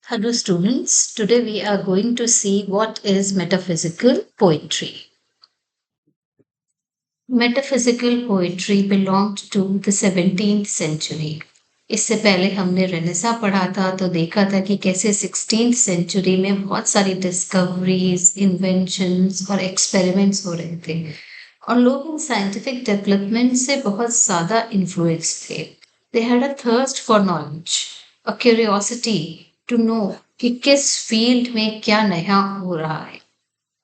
Hello, students. Today we are going to see what is metaphysical poetry. Metaphysical poetry belonged to the 17th century. इससे पहले हमने Renaissance पढ़ा था तो देखा था कि कैसे 16th सेंचुरी में बहुत सारी डिस्कवरीज, इन्वेंशंस और एक्सपेरिमेंट्स हो रहे थे और लोग इन साइंटिफिक डेवलपमेंट से बहुत ज़्यादा इन्फ्लुएंस थे. They had a thirst for knowledge, a curiosity to know कि किस फील्ड में क्या नया हो रहा है.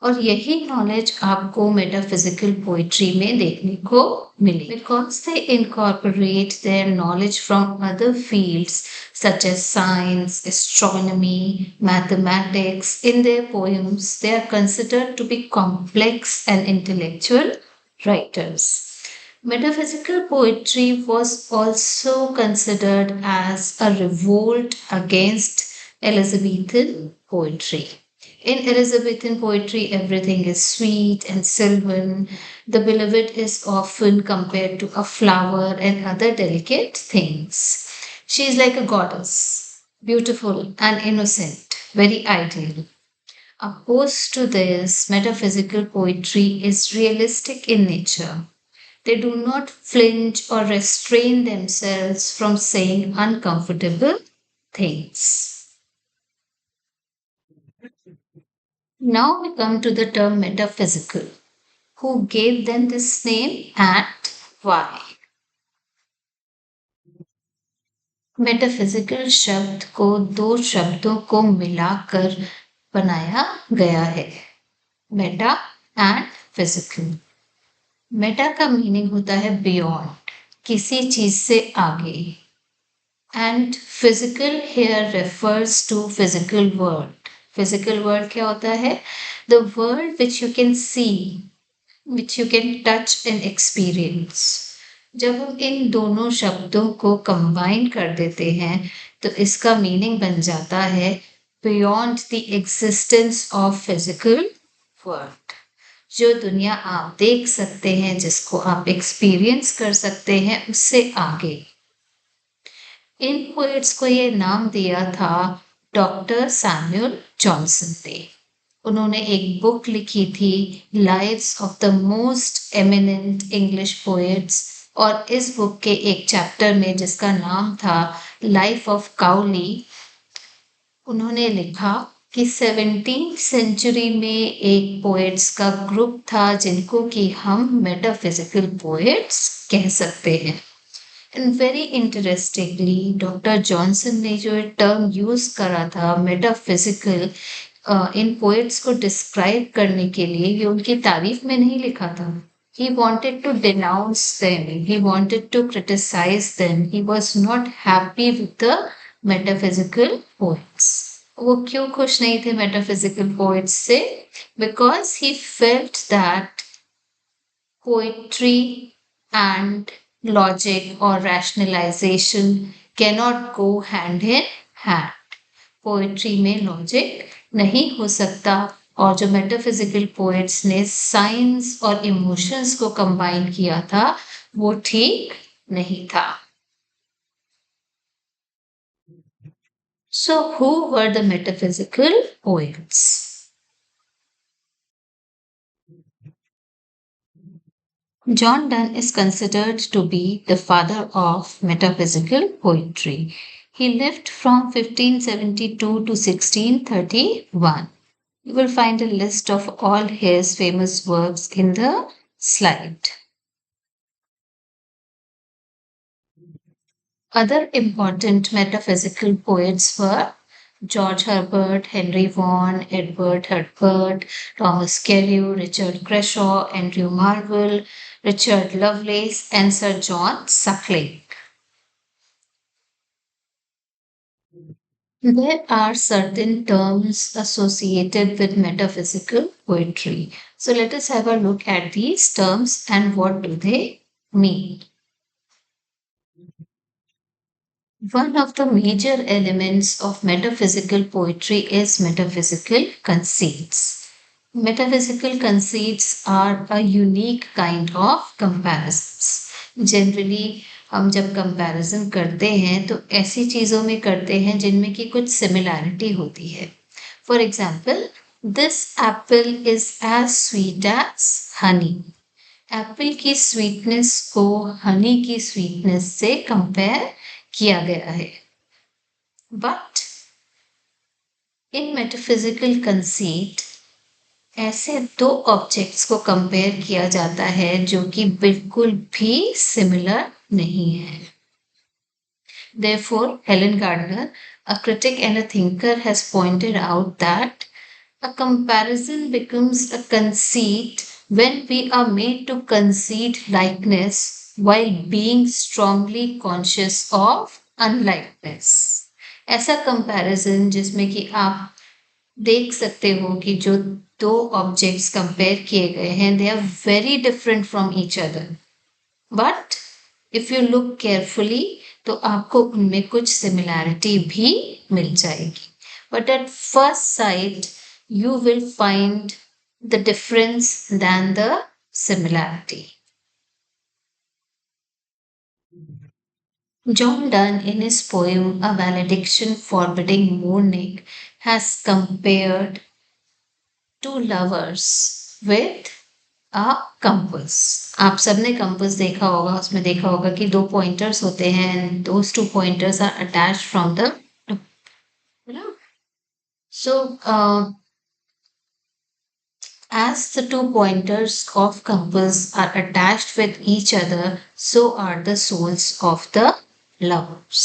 और यही नॉलेज आपको मेटाफिजिकल पोइट्री में देखने को मिली. Because they incorporate their knowledge from other fields such as science, astronomy, mathematics in their poems, they are considered to be complex and intellectual writers. Metaphysical poetry was also considered as a revolt against Elizabethan poetry. In Elizabethan poetry, everything is sweet and sylvan. The beloved is often compared to a flower and other delicate things. She is like a goddess, beautiful and innocent, very ideal. Opposed to this, metaphysical poetry is realistic in nature. They do not flinch or restrain themselves from saying uncomfortable things. Now we come to the term metaphysical. Who gave them this name and why? Metaphysical शब्द को दो शब्दों को मिलाकर बनाया गया है, meta and physical. Meta का मीनिंग होता है बियॉन्ड, किसी चीज से आगे. And physical here refers to physical world. Physical world क्या होता है? The world which you can see, which you can touch and experience. जब हम इन दोनों शब्दों को कंबाइन कर देते हैं तो इसका मीनिंग बन जाता है beyond the existence of physical world. जो दुनिया आप देख सकते हैं, जिसको आप एक्सपीरियंस कर सकते हैं, उससे आगे. इन पोएट्स को ये नाम दिया था डॉक्टर सैमुअल जॉनसन ने. उन्होंने एक बुक लिखी थी, lives of the most eminent English poets. और इस बुक के एक चैप्टर में, जिसका नाम था लाइफ ऑफ काउली, उन्होंने लिखा कि 17th सेंचुरी में एक पोएट्स का ग्रुप था जिनको कि हम मेटाफिजिकल पोएट्स कह सकते हैं. And very interestingly, doctor Johnson ने जो टर्म यूज करा था मेटाफिजिकल इन पोएट्स को डिस्क्राइब करने के लिए, ये उनकी तारीफ में नहीं लिखा था. He wanted to denounce them. He wanted to criticize them. He was not happy with the metaphysical poets. वो क्यों खुश नहीं थे metaphysical poets से? Because he felt that poetry and logic or rationalization cannot go hand in hand. Poetry में logic नहीं हो सकता, और जो मेटाफिजिकल पोएट्स ने साइंस और इमोशंस को कंबाइन किया था वो ठीक नहीं था. So who were the metaphysical poets? John Donne is considered to be the father of metaphysical poetry. He lived from 1572 to 1631. You will find a list of all his famous works in the slide. Other important metaphysical poets were George Herbert, Henry Vaughan, Edward Herbert, Thomas Carew, Richard Crashaw, Andrew Marvell, Richard Lovelace, and Sir John Suckling. There are certain terms associated with metaphysical poetry. So let us have a look at these terms and what do they mean. One of the major elements of metaphysical poetry is metaphysical conceits. Metaphysical conceits are a unique kind of comparisons. Generally, हम जब comparison करते हैं तो ऐसी चीज़ों में करते हैं जिनमें कि कुछ सिमिलैरिटी होती है। For example, this apple is as sweet as honey. Apple की स्वीटनेस को हनी की स्वीटनेस से कंपेयर किया गया है। बट इन मेटाफिजिकल कंसीट ऐसे दो ऑब्जेक्ट्स को कंपेयर किया जाता है जो कि बिल्कुल भी सिमिलर नहीं है। Therefore, Helen Gardner, a critic and a thinker, has pointed out that a comparison becomes a conceit when we are made to concede likeness while being strongly conscious of unlikeness. ऐसा comparison जिसमें कि आप देख सकते हो कि जो दो ऑब्जेक्ट्स कंपेयर किए गए हैं, they are very different from each other, but if you look carefully तो आपको उनमें कुछ सिमिलैरिटी भी मिल जाएगी, but at first sight you will find the difference than the similarity. John Donne, in his poem A Valediction Forbidding Mourning, has compared two lovers with a compass. आप सबने compass देखा होगा, उसमें देखा होगा कि दो पॉइंटर्स होते हैं and those two pointers are attached from the, you know, so as the two pointers of compass are attached with each other, so are the souls of the lovers.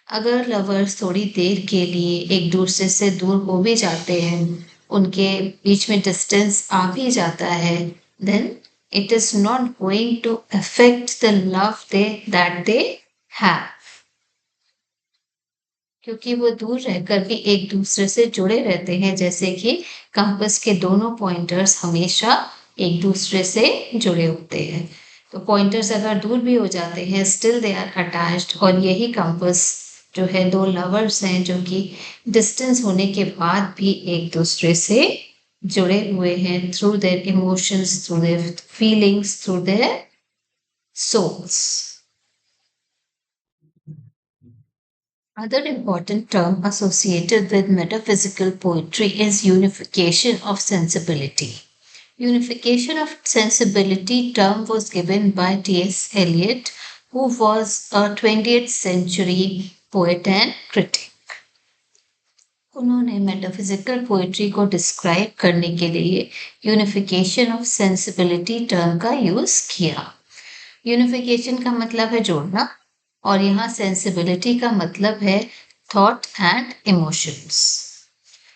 अगर लवर्स थोड़ी देर के लिए एक दूसरे से दूर हो भी जाते हैं, उनके बीच में डिस्टेंस आ भी जाता है, then it is not going to affect the love that they have. क्योंकि वो दूर रहकर भी एक दूसरे से जुड़े रहते हैं, जैसे कि कंपास के दोनों पॉइंटर्स हमेशा एक दूसरे से जुड़े होते हैं। तो पॉइंटर्स अगर दूर भी हो जाते हैं, स्टिल दे आर अटैच्ड, और यही कंपास जो है दो लवर्स हैं जो कि डिस्टेंस होने के बाद भी एक दूसरे से जुड़े हुए हैं through their emotions, through their feelings, through their souls. Other important term associated with metaphysical poetry is unification of sensibility. Unification of sensibility term was given by T.S. Eliot, who was a 20th century poet and critic. उन्होंने metaphysical poetry को describe करने के लिए unification of sensibility term का use किया। Unification का मतलब है जोड़ना, और यहाँ सेंसिबिलिटी का मतलब है thought and emotions.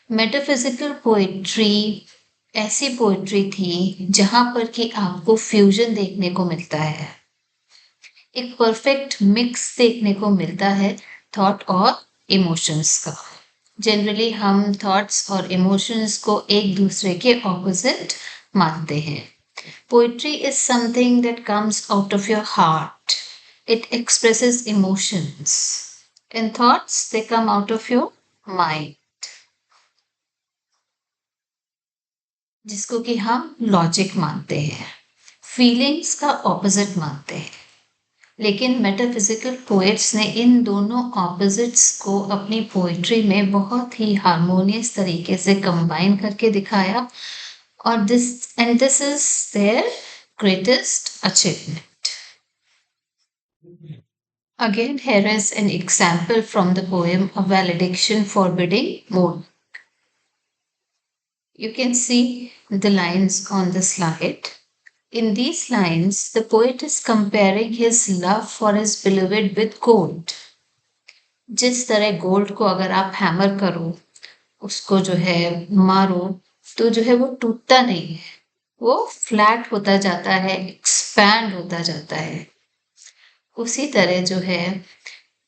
Metaphysical poetry ऐसी पोइट्री थी जहां पर कि आपको फ्यूजन देखने को मिलता है, एक परफेक्ट मिक्स देखने को मिलता है थॉट और इमोशंस का। जनरली हम थॉट्स और इमोशंस को एक दूसरे के ऑपोजिट मानते हैं। Poetry is something that comes out of your heart. It expresses emotions. And thoughts, they come out of your mind. जिसको कि हम लॉजिक मानते हैं, फीलिंग्स का ऑपोजिट मानते हैं। लेकिन मेटाफिजिकल पोएट्स ने इन दोनों ऑपोजिट्स को अपनी पोइट्री में बहुत ही हार्मोनियस तरीके से कंबाइन करके दिखाया, और this is their greatest achievement. Again, here is an example from the poem A Valediction Forbidding Mourning. You can see the lines on the slide. In these lines, the poet is comparing his love for his beloved with gold. जिस तरह gold को अगर आप hammer करो, उसको जो है मारो, तो जो है वो टूटता नहीं है, वो फ्लैट होता जाता है, एक्सपैंड होता जाता है। उसी तरह जो है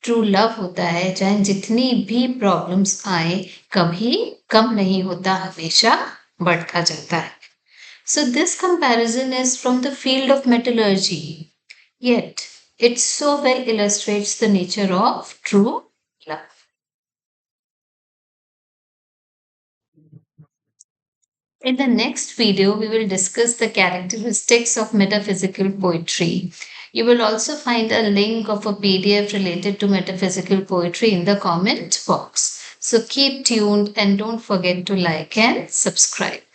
ट्रू लव होता है, चाहे जितनी भी प्रॉब्लम्स आए, कभी कम नहीं होता, हमेशा बढ़ता जाता है। So this comparison is from the field of metallurgy, yet it so well illustrates the nature of true love. In the next video, we will discuss the characteristics of metaphysical poetry. You will also find a link of a PDF related to metaphysical poetry in the comment box. So keep tuned and don't forget to like and subscribe.